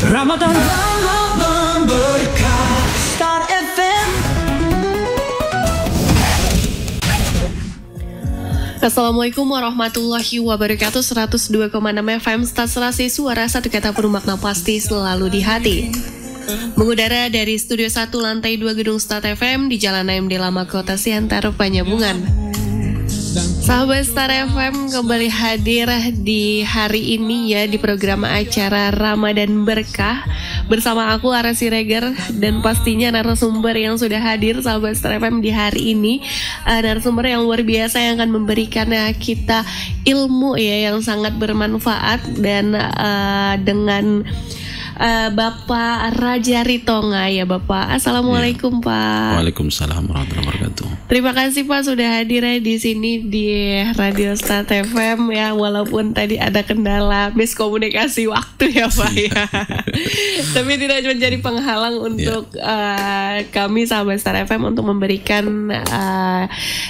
Ramadan berkah Star FM. Assalamualaikum warahmatullahi wabarakatuh. 102,6 FM Stasiun Suara, satu kata penuh makna pasti selalu di hati. Mengudara dari Studio 1 Lantai 2 Gedung Start FM di Jalan AMD Lama Kota Siantar, Penyambungan. Sahabat Star FM kembali hadir di hari ini ya di program acara Ramadan Berkah bersama aku Ara Siregar dan pastinya narasumber yang sudah hadir sahabat Star FM di hari ini, narasumber yang luar biasa yang akan memberikan kita ilmu ya yang sangat bermanfaat dan dengan Bapak Raja Ritonga ya Bapak. Assalamualaikum ya. Pak. Waalaikumsalam warahmatullahi wabarakatuh. Terima kasih Pak sudah hadir di sini di Radio Start FM ya, walaupun tadi ada kendala miskomunikasi waktu ya Pak ya. Tapi tidak menjadi penghalang untuk kami sahabat Start FM untuk memberikan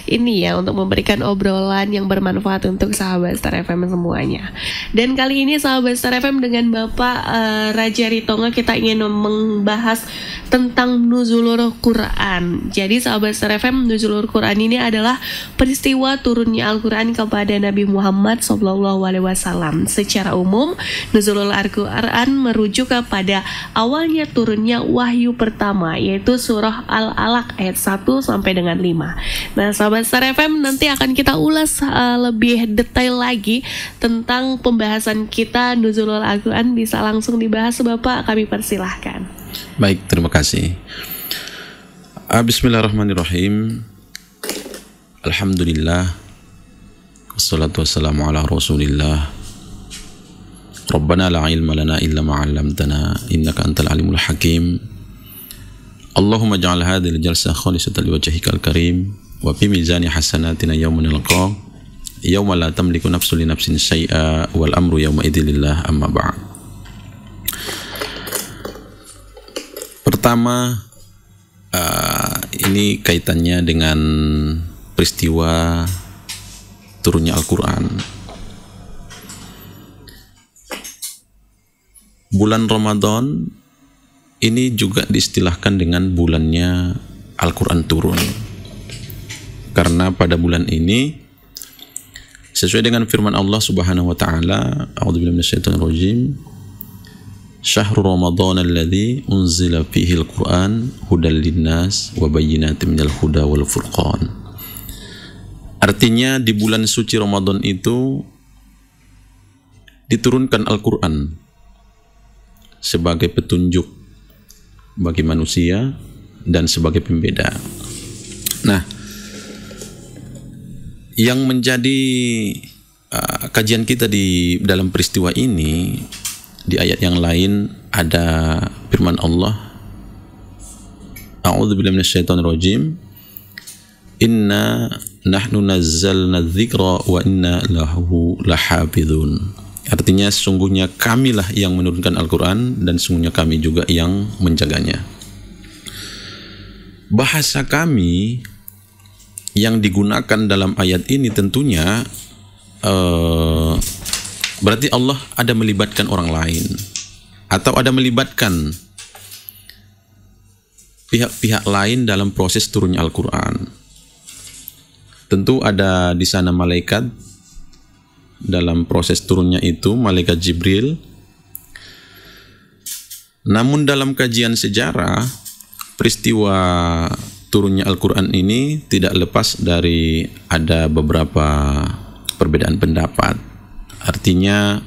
ini ya, untuk memberikan obrolan yang bermanfaat untuk sahabat Start FM semuanya. Dan kali ini sahabat Start FM dengan Bapak Raja Ritonga kita ingin membahas tentang nuzulul Quran. Jadi sahabat Star FM, nuzulul Quran ini adalah peristiwa turunnya Al-Quran kepada Nabi Muhammad SAW. Secara umum, nuzulul Al-Quran merujuk kepada awalnya turunnya wahyu pertama, yaitu surah Al-Alaq ayat 1 sampai dengan 5. Nah sahabat Star FM, nanti akan kita ulas lebih detail lagi tentang pembahasan kita nuzulul Al-Quran. Bisa langsung dibahas Bapak, kami persilahkan. Baik, terima kasih. Bismillahirrahmanirrahim. Alhamdulillah. Wassalatu wassalamu ala Rasulillah. Rabbana la ilma lana illa ma 'allamtana innaka antal alimul hakim. Allahumma ij'al hadhihi al-jalsah khalisatan liwajhikal karim wa fi mizani hasanatina yawma nalqa yawma la tamliku nafsun li nafsin syai'a wal amru yawma idzin lillah amma ba'd. Pertama, ini kaitannya dengan peristiwa turunnya Al-Quran. Bulan Ramadan ini juga diistilahkan dengan bulannya Al-Quran turun. Karena pada bulan ini, sesuai dengan firman Allah Subhanahu wa taala, a'udzubillahi minasyaitonir rajim, Syahrul Ramadan alladzi unzila fihi al-Qur'an hudal linnas wa bayyinatin minal huda wal furqan. Artinya di bulan suci Ramadan itu diturunkan Al-Qur'an sebagai petunjuk bagi manusia dan sebagai pembeda. Nah, yang menjadi kajian kita di dalam peristiwa ini, di ayat yang lain ada firman Allah, A'udzubillahi minasyaitonir rajim, Inna nahnu nazzalna dzikra wa inna lahu lahafizun. Artinya sesungguhnya kamilah yang menurunkan Al-Quran dan sesungguhnya kami juga yang menjaganya. Bahasa kami yang digunakan dalam ayat ini tentunya berarti Allah ada melibatkan orang lain atau ada melibatkan pihak-pihak lain dalam proses turunnya Al-Quran. Tentu ada di sana malaikat dalam proses turunnya itu, malaikat Jibril. Namun dalam kajian sejarah, peristiwa turunnya Al-Quran ini tidak lepas dari ada beberapa perbedaan pendapat. Artinya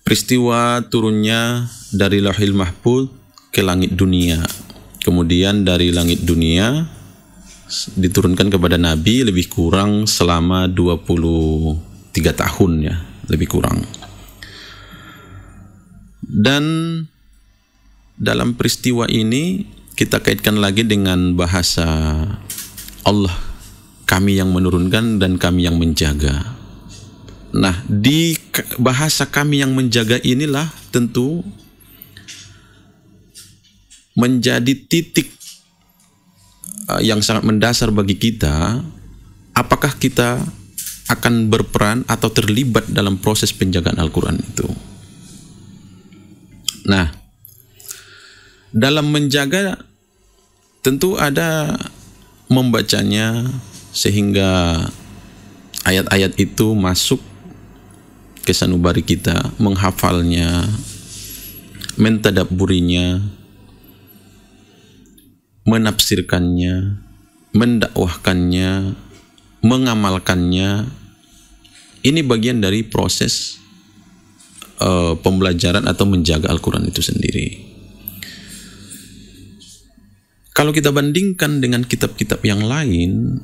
peristiwa turunnya dari Lauhil Mahfuz ke langit dunia, kemudian dari langit dunia diturunkan kepada Nabi lebih kurang selama 23 tahun ya, lebih kurang. Dan dalam peristiwa ini kita kaitkan lagi dengan bahasa Allah, kami yang menurunkan dan kami yang menjaga. Nah, di bahasa kami yang menjaga inilah tentu menjadi titik yang sangat mendasar bagi kita, apakah kita akan berperan atau terlibat dalam proses penjagaan Al-Quran itu. Nah, dalam menjaga tentu ada membacanya sehingga ayat-ayat itu masuk ke sanubari kita, menghafalnya, mentadabburinya, menafsirkannya, mendakwahkannya, mengamalkannya. Ini bagian dari proses pembelajaran atau menjaga Al-Quran itu sendiri. Kalau kita bandingkan dengan kitab-kitab yang lain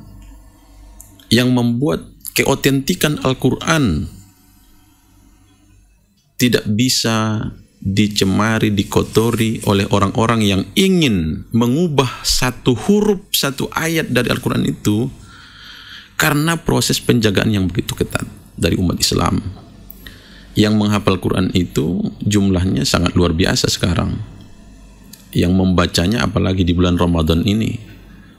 yang membuat keotentikan Al-Quran tidak bisa dicemari, dikotori oleh orang-orang yang ingin mengubah satu huruf, satu ayat dari Al-Quran itu, karena proses penjagaan yang begitu ketat dari umat Islam. Yang menghafal Quran itu jumlahnya sangat luar biasa sekarang. Yang membacanya apalagi di bulan Ramadan ini,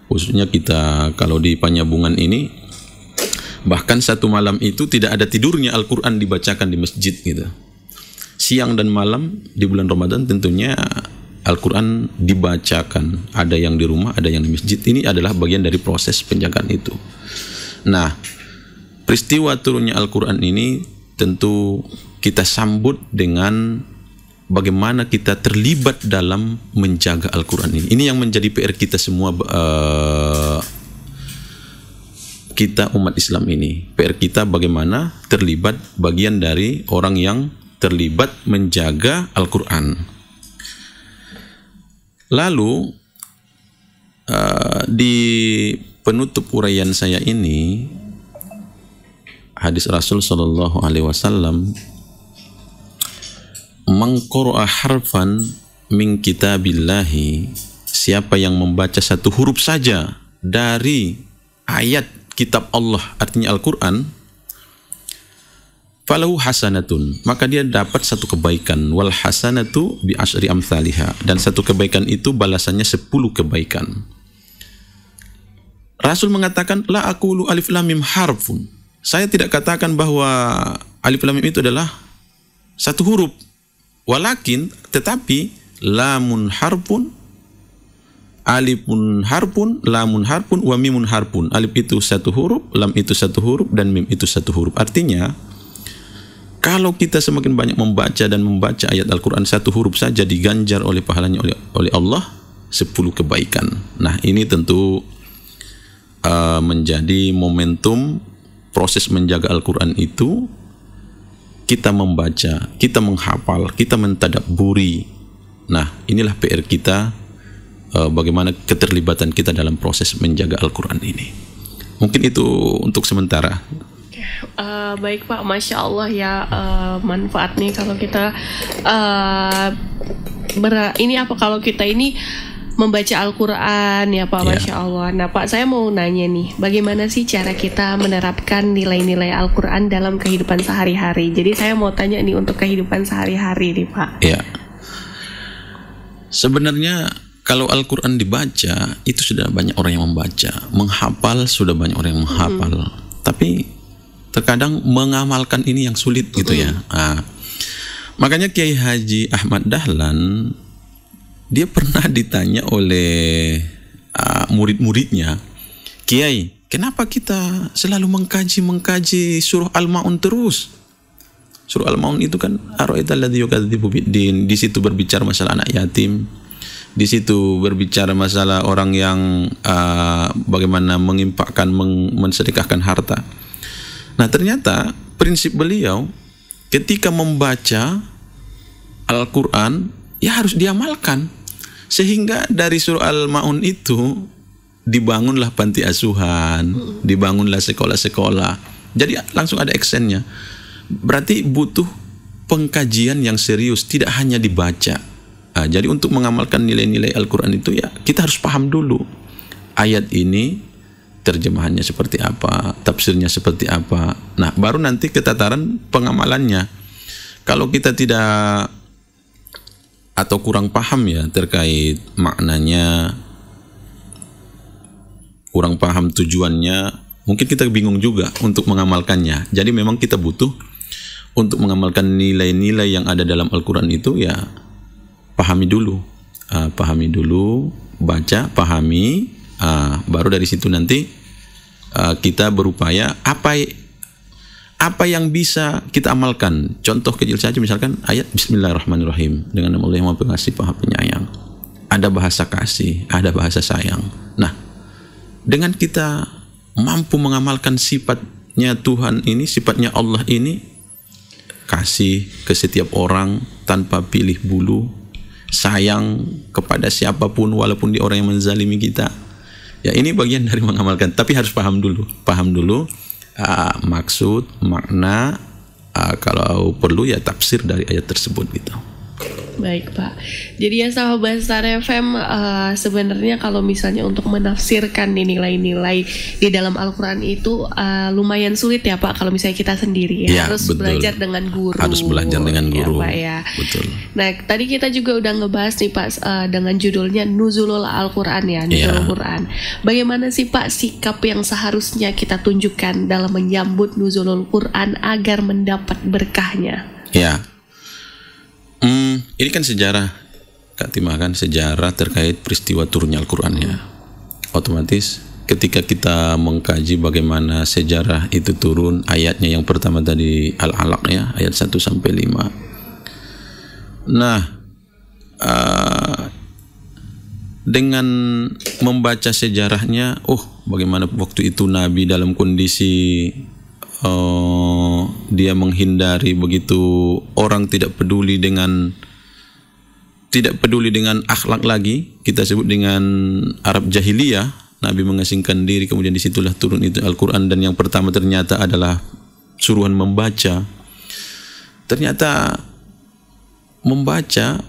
khususnya kita kalau di Panyabungan ini, bahkan satu malam itu tidak ada tidurnya Al-Quran dibacakan di masjid gitu. Siang dan malam di bulan Ramadan tentunya Al-Quran dibacakan, ada yang di rumah, ada yang di masjid. Ini adalah bagian dari proses penjagaan itu. Nah, peristiwa turunnya Al-Quran ini tentu kita sambut dengan bagaimana kita terlibat dalam menjaga Al-Quran ini. Ini yang menjadi PR kita semua, kita umat Islam ini. PR kita bagaimana terlibat, bagian dari orang yang terlibat menjaga Al-Quran. Lalu di penutup uraian saya ini, hadis Rasul Shallallahu Alaihi Wasallam, "Man qara'a harfan min kitabillahi," siapa yang membaca satu huruf saja dari ayat kitab Allah, artinya Al-Quran, falahu hasanatun, maka dia dapat satu kebaikan. Wal hasanatu bi asyri amsalihha, dan satu kebaikan itu balasannya 10 kebaikan. Rasul mengatakan, la aqulu alif lam mim harfun, saya tidak katakan bahwa alif lam mim itu adalah satu huruf, walakin, tetapi lamun harfun, alifun harfun, lamun harfun, wa mimun harfun. Alif itu satu huruf, lam itu satu huruf, dan mim itu satu huruf. Artinya, kalau kita semakin banyak membaca dan membaca ayat Al-Quran satu huruf saja, diganjar oleh pahalanya oleh Allah 10 kebaikan. Nah, ini tentu menjadi momentum proses menjaga Al-Quran itu. Kita membaca, kita menghafal, kita mentadabburi. Nah, inilah PR kita, bagaimana keterlibatan kita dalam proses menjaga Al-Quran ini. Mungkin itu untuk sementara. Baik Pak, Masya Allah ya, manfaat nih kalau kita kalau kita ini membaca Al-Quran ya Pak, Masya Allah. Nah Pak, saya mau nanya nih, bagaimana sih cara kita menerapkan nilai-nilai Al-Quran dalam kehidupan sehari-hari? Jadi saya mau tanya nih untuk kehidupan sehari-hari nih Pak. Ya, sebenarnya kalau Al-Quran dibaca, itu sudah banyak orang yang membaca. Menghafal, sudah banyak orang yang menghafal. Tapi terkadang mengamalkan ini yang sulit gitu ya. Nah, makanya Kiai Haji Ahmad Dahlan, dia pernah ditanya oleh murid-muridnya, Kiai, kenapa kita selalu mengkaji surah Al-Ma'un terus? Surah Al-Ma'un itu kan ara'aital ladzi yukadzibu biddin, di situ berbicara masalah anak yatim, di situ berbicara masalah orang yang bagaimana menginfakkan, mensedekahkan harta. Nah, ternyata prinsip beliau ketika membaca Al-Quran ya harus diamalkan, sehingga dari surah Al-Ma'un itu dibangunlah panti asuhan, dibangunlah sekolah-sekolah. Jadi langsung ada actionnya. Berarti butuh pengkajian yang serius, tidak hanya dibaca. Nah, jadi untuk mengamalkan nilai-nilai Al-Quran itu ya kita harus paham dulu ayat ini terjemahannya seperti apa, tafsirnya seperti apa. Nah, baru nanti ketataran pengamalannya. Kalau kita tidak atau kurang paham ya terkait maknanya, kurang paham tujuannya, mungkin kita bingung juga untuk mengamalkannya. Jadi memang kita butuh untuk mengamalkan nilai-nilai yang ada dalam Al-Quran itu ya pahami dulu. Pahami dulu, baca, pahami, baru dari situ nanti kita berupaya apa yang bisa kita amalkan. Contoh kecil saja, misalkan ayat Bismillahirrahmanirrahim, dengan nama Allah yang Maha Pengasih Maha Penyayang. Ada bahasa kasih, ada bahasa sayang. Nah, dengan kita mampu mengamalkan sifatnya Tuhan ini, sifatnya Allah ini, kasih ke setiap orang tanpa pilih bulu, sayang kepada siapapun walaupun dia orang yang menzalimi kita. Ya, ini bagian dari mengamalkan, tapi harus paham dulu maksud, makna, kalau perlu ya tafsir dari ayat tersebut gitu. Baik Pak, jadi ya sahabat Star FM, sebenarnya kalau misalnya untuk menafsirkan nilai-nilai di dalam Al-Quran itu lumayan sulit ya Pak, kalau misalnya kita sendiri ya, harus betul. Belajar dengan guru. Harus belajar dengan guru, ya, Pak, ya. Betul. Nah tadi kita juga udah ngebahas nih Pak dengan judulnya Nuzulul Al-Quran ya, Nuzulul Quran. Bagaimana sih Pak sikap yang seharusnya kita tunjukkan dalam menyambut Nuzulul Quran agar mendapat berkahnya? Ya. Ini kan sejarah, Kak Timah, kan sejarah terkait peristiwa turunnya Al-Quran ya. Otomatis ketika kita mengkaji bagaimana sejarah itu turun, ayatnya yang pertama tadi Al-Alaq ya, ayat 1 sampai 5. Nah, dengan membaca sejarahnya, bagaimana waktu itu Nabi dalam kondisi dia menghindari begitu, orang tidak peduli dengan akhlak lagi, kita sebut dengan Arab jahiliyah. Nabi mengasingkan diri, kemudian disitulah turun itu Al-Quran, dan yang pertama ternyata adalah suruhan membaca. Ternyata membaca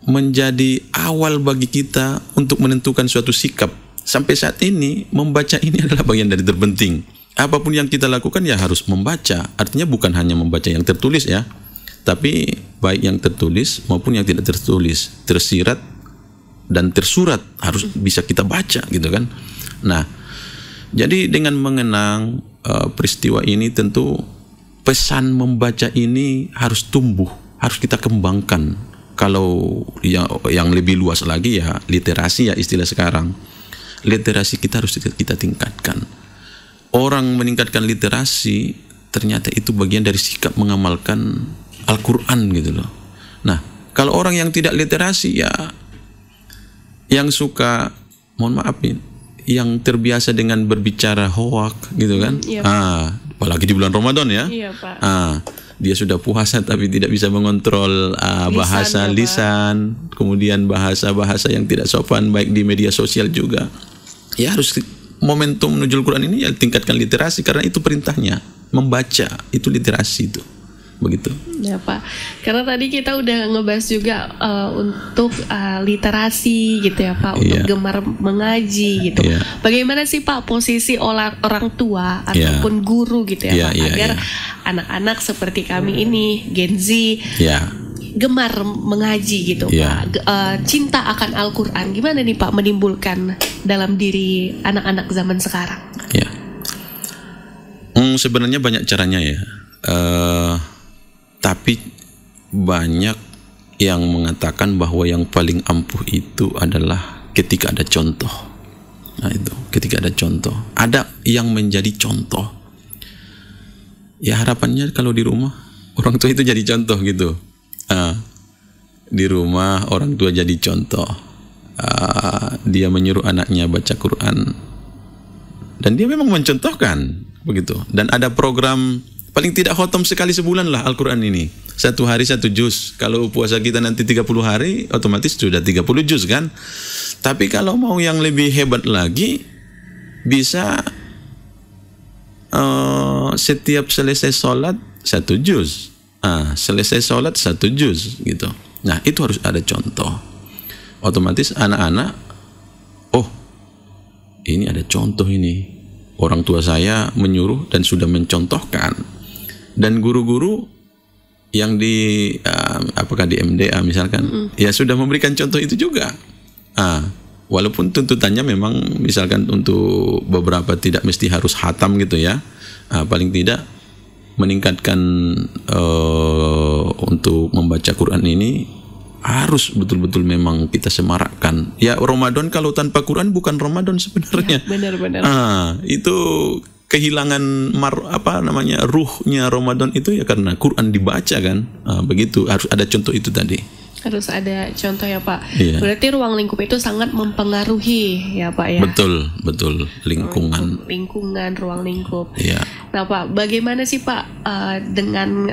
menjadi awal bagi kita untuk menentukan suatu sikap. Sampai saat ini membaca ini adalah bagian dari terpenting. Apapun yang kita lakukan ya harus membaca. Artinya bukan hanya membaca yang tertulis ya, tapi baik yang tertulis maupun yang tidak tertulis, tersirat dan tersurat harus bisa kita baca gitu kan. Nah, jadi dengan mengenang peristiwa ini, tentu pesan membaca ini harus tumbuh, harus kita kembangkan. Kalau yang lebih luas lagi ya literasi ya, istilah sekarang. Literasi kita harus kita tingkatkan. Orang meningkatkan literasi ternyata itu bagian dari sikap mengamalkan Al-Quran gitu loh. Nah, kalau orang yang tidak literasi ya, yang suka, mohon maaf nih, yang terbiasa dengan berbicara hoak gitu kan, apalagi di bulan Ramadan ya, Pak. Dia sudah puasa tapi tidak bisa mengontrol bahasa lisan, kemudian bahasa-bahasa yang tidak sopan baik di media sosial juga. Ya harus momentum nuzul Quran ini ya tingkatkan literasi, karena itu perintahnya, membaca itu literasi itu. Begitu. Ya Pak, karena tadi kita udah ngebahas juga untuk literasi gitu ya Pak, untuk gemar mengaji gitu. Bagaimana sih Pak posisi orang tua ataupun guru gitu ya Pak, agar anak-anak seperti kami ini Gen Z gemar mengaji gitu Pak, cinta akan Al-Quran, gimana nih Pak menimbulkan dalam diri anak-anak zaman sekarang? Sebenarnya banyak caranya ya. Tapi banyak yang mengatakan bahwa yang paling ampuh itu adalah ketika ada contoh. Nah itu, ketika ada contoh, ada yang menjadi contoh. Ya harapannya kalau di rumah orang tua itu jadi contoh gitu. Di rumah orang tua jadi contoh. Dia menyuruh anaknya baca Quran, dan dia memang mencontohkan begitu. Dan ada program paling tidak khotam sekali sebulan lah Al-Quran ini. 1 hari 1 juz. Kalau puasa kita nanti 30 hari, otomatis sudah 30 juz kan. Tapi kalau mau yang lebih hebat lagi, bisa setiap selesai sholat 1 juz. Selesai sholat 1 juz gitu. Nah itu harus ada contoh. Otomatis anak-anak, ini ada contoh ini. Orang tua saya menyuruh dan sudah mencontohkan. Dan guru-guru yang di apakah di MDA misalkan, ya sudah memberikan contoh itu juga. Walaupun tuntutannya memang misalkan untuk beberapa tidak mesti harus khatam gitu ya. Paling tidak meningkatkan untuk membaca Quran ini harus betul-betul memang kita semarakkan. Ya Ramadan kalau tanpa Quran bukan Ramadan sebenarnya. Benar-benar. Itu kehilangan ruhnya Ramadan itu ya karena Quran dibaca kan. Begitu, harus ada contoh itu tadi. Harus ada contoh ya Pak. Iya. Berarti ruang lingkup itu sangat mempengaruhi ya Pak ya. Betul lingkungan. Ruang lingkup. Iya. Nah Pak, bagaimana sih Pak dengan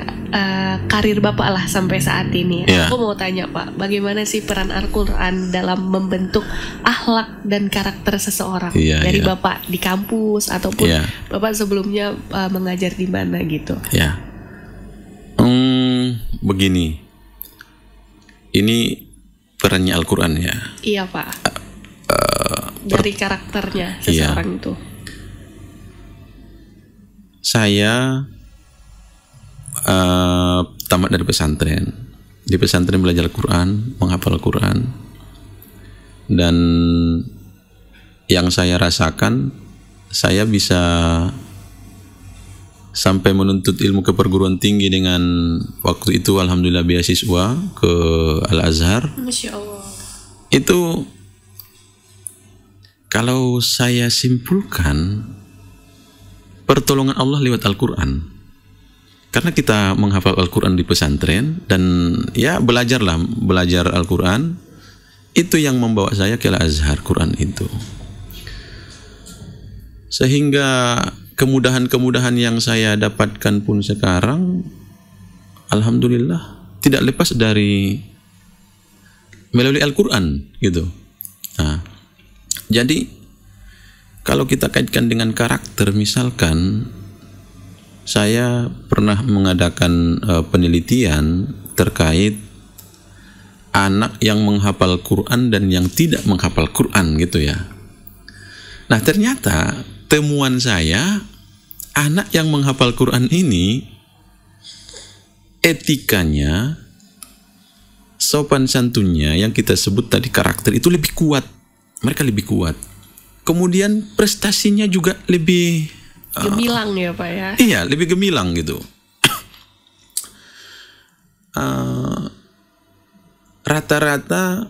karir Bapak lah sampai saat ini? Iya. Aku mau tanya Pak, bagaimana sih peran Al-Quran dalam membentuk akhlak dan karakter seseorang? Iya, dari iya. Bapak di kampus ataupun Iya. Bapak sebelumnya mengajar di mana gitu? Ya. Begini. Ini perannya Al-Quran ya. Iya Pak. Dari karakternya seseorang itu. Saya tamat dari pesantren. Di pesantren belajar Al-Quran, menghafal Al-Quran. Dan yang saya rasakan, saya bisa sampai menuntut ilmu ke perguruan tinggi dengan waktu itu alhamdulillah beasiswa ke Al-Azhar. Masya Allah. Itu kalau saya simpulkan pertolongan Allah lewat Al-Quran. Karena kita menghafal Al-Quran di pesantren dan ya belajar Al-Quran, itu yang membawa saya ke Al-Azhar Quran itu. Sehingga kemudahan-kemudahan yang saya dapatkan pun sekarang alhamdulillah tidak lepas dari melalui Al-Quran gitu. Nah, jadi kalau kita kaitkan dengan karakter, misalkan saya pernah mengadakan penelitian terkait anak yang menghafal Quran dan yang tidak menghafal Quran gitu ya. Nah, ternyata temuan saya, anak yang menghafal Quran ini etikanya, sopan santunnya yang kita sebut tadi karakter itu lebih kuat. Mereka lebih kuat. Kemudian prestasinya juga lebih gemilang ya Pak ya. Iya, lebih gemilang gitu. Rata-rata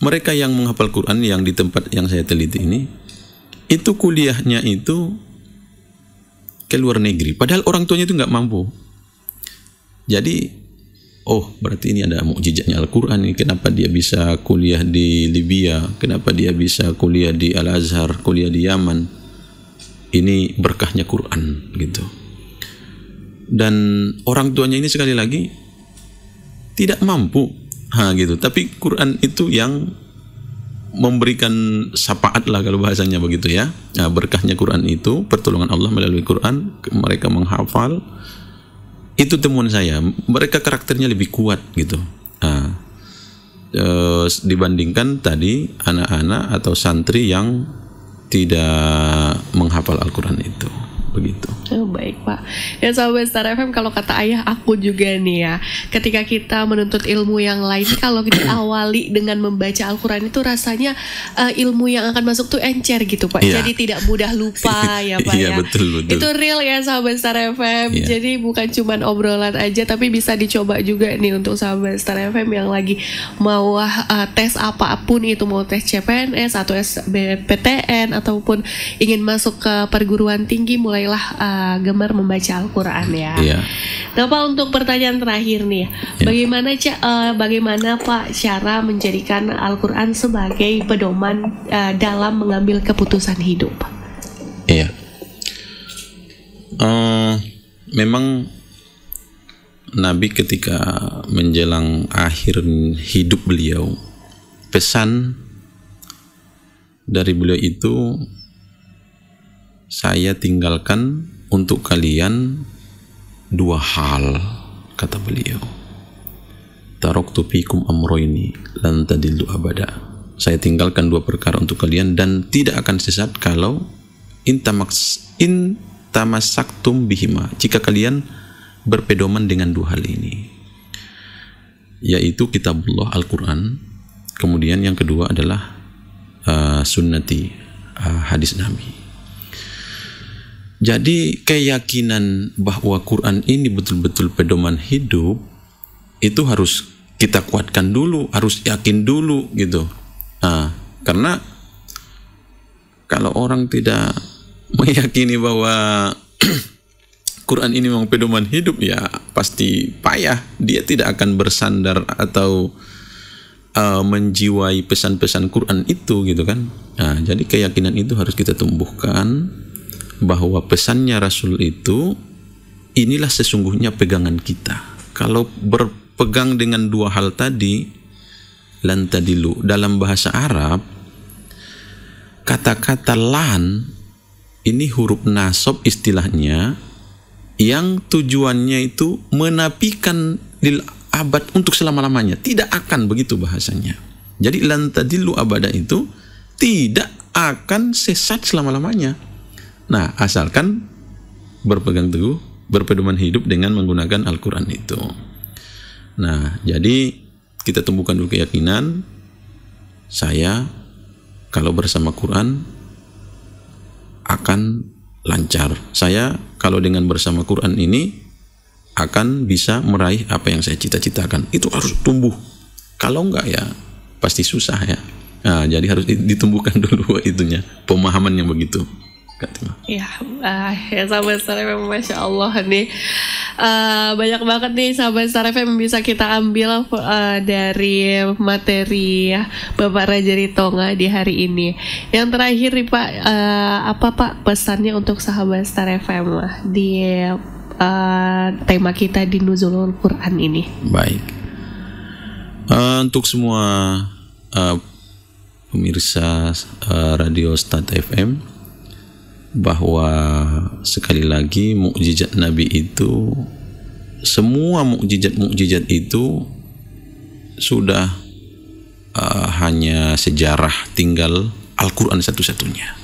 mereka yang menghafal Quran yang di tempat yang saya teliti ini, itu kuliahnya itu ke luar negeri. Padahal orang tuanya itu nggak mampu. Jadi, berarti ini ada mukjizatnya Al-Quran ini. Kenapa dia bisa kuliah di Libya? Kenapa dia bisa kuliah di Al-Azhar, kuliah di Yaman? Ini berkahnya Quran gitu. Dan orang tuanya ini sekali lagi tidak mampu, gitu. Tapi Quran itu yang memberikan syafaat lah kalau bahasanya begitu ya. Nah, berkahnya Quran itu, pertolongan Allah melalui Quran, mereka menghafal. Itu temuan saya. Mereka karakternya lebih kuat gitu. Nah, dibandingkan tadi anak-anak atau santri yang tidak menghafal Al-Quran itu. Begitu. Baik Pak. Ya sahabat Star FM, kalau kata ayah aku juga nih ya, ketika kita menuntut ilmu yang lain, kalau kita awali dengan membaca Al-Quran itu rasanya ilmu yang akan masuk tuh encer gitu Pak. Iya. Jadi tidak mudah lupa ya Pak Iya, ya. betul. Itu real ya sahabat Star FM. Iya. Jadi bukan cuman obrolan aja, tapi bisa dicoba juga nih untuk sahabat Star FM yang lagi mau tes apapun itu, mau tes CPNS atau SBMPTN ataupun ingin masuk ke perguruan tinggi, mulailah gemar membaca Al-Quran ya. Iya. Nah Pak, untuk pertanyaan terakhir nih, bagaimana Pak cara menjadikan Al-Quran sebagai pedoman dalam mengambil keputusan hidup? Iya. Memang Nabi ketika menjelang akhir hidup beliau, pesan dari beliau itu, saya tinggalkan untuk kalian dua hal, kata beliau. Taraktu fikum amroini lan tadillu abada. Saya tinggalkan dua perkara untuk kalian dan tidak akan sesat kalau in tamassaktum bihima, jika kalian berpedoman dengan dua hal ini, yaitu kitabullah Al-Quran, kemudian yang kedua adalah sunnati, hadis Nabi. Jadi keyakinan bahwa Quran ini betul-betul pedoman hidup itu harus kita kuatkan dulu, harus yakin dulu gitu. Karena kalau orang tidak meyakini bahwa Quran ini memang pedoman hidup, ya pasti payah. Dia tidak akan bersandar atau menjiwai pesan-pesan Quran itu gitu kan. Jadi keyakinan itu harus kita tumbuhkan, bahwa pesannya Rasul itu inilah sesungguhnya pegangan kita. Kalau berpegang dengan dua hal tadi, lan tadilu, dalam bahasa Arab kata-kata lan ini huruf nasab istilahnya, yang tujuannya itu menafikan lil abad untuk selama-lamanya. Tidak akan begitu bahasanya. Jadi lan tadillu abada itu tidak akan sesat selama-lamanya. Nah, asalkan berpegang teguh, berpedoman hidup dengan menggunakan Al-Quran itu. Nah, jadi kita tumbuhkan dulu keyakinan, saya kalau bersama Quran akan lancar. Saya kalau dengan bersama Quran ini akan bisa meraih apa yang saya cita-citakan. Itu harus tumbuh. Kalau enggak ya pasti susah ya. Jadi harus ditumbuhkan dulu itunya, pemahaman yang begitu. Ya sahabat Star FM, Masya Allah nih, banyak banget nih sahabat Star FM bisa kita ambil dari materi Bapak Raja Ritonga di hari ini. Yang terakhir nih Pak, apa Pak pesannya untuk sahabat Star FM di tema kita di Nuzulul Quran ini? Baik, untuk semua pemirsa Radio Star FM, bahwa sekali lagi mukjizat Nabi itu, semua mukjizat itu sudah hanya sejarah, tinggal Al-Quran satu-satunya.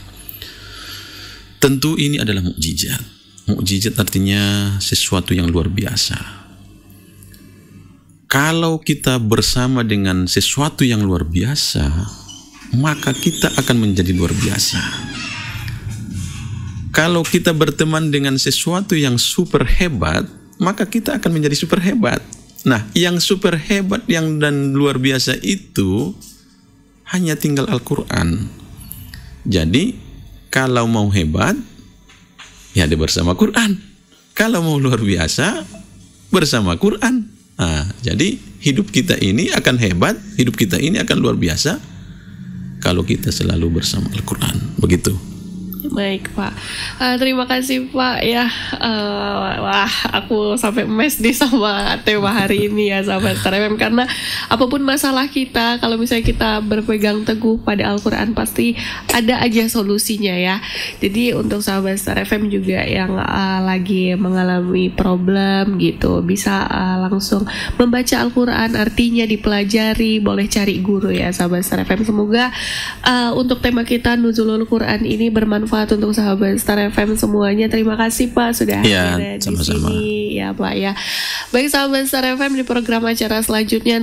Tentu ini adalah mukjizat. Mukjizat artinya sesuatu yang luar biasa. Kalau kita bersama dengan sesuatu yang luar biasa, maka kita akan menjadi luar biasa. Kalau kita berteman dengan sesuatu yang super hebat, maka kita akan menjadi super hebat. Nah, yang super hebat dan luar biasa itu hanya tinggal Al-Quran. Jadi, kalau mau hebat, ya dia bersama Quran. Kalau mau luar biasa, bersama Quran. Jadi hidup kita ini akan hebat, hidup kita ini akan luar biasa kalau kita selalu bersama Al-Quran. Begitu. Baik Pak, terima kasih Pak ya. Wah, aku sampai mes nih sama tema hari ini ya sahabat Star FM, karena apapun masalah kita, kalau misalnya kita berpegang teguh pada Al-Quran pasti ada aja solusinya ya. Jadi untuk sahabat Star FM juga yang lagi mengalami problem gitu, bisa langsung membaca Al-Quran, artinya dipelajari, boleh cari guru ya sahabat Star FM. Semoga untuk tema kita Nuzulul Quran ini bermanfaat untuk sahabat Star FM semuanya. Terima kasih Pak sudah hadir di sini ya Pak ya. Baik sahabat Star FM, di program acara selanjutnya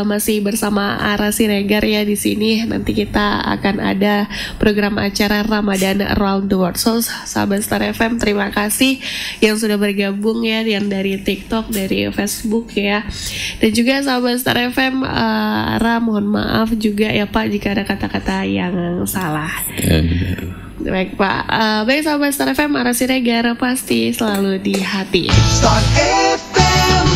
masih bersama Ara Siregar ya di sini. Nanti kita akan ada program acara Ramadan Around the World. So sahabat Star FM, terima kasih yang sudah bergabung ya, yang dari TikTok, dari Facebook ya. Dan juga sahabat Star FM, Ara mohon maaf juga ya Pak jika ada kata-kata yang salah. Baik Pak, baik sahabat Star FM, Ara Siregar pasti selalu di hati. Star FM,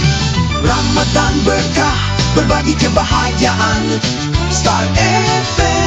Ramadan berkah, berbagi kebahagiaan. Star FM.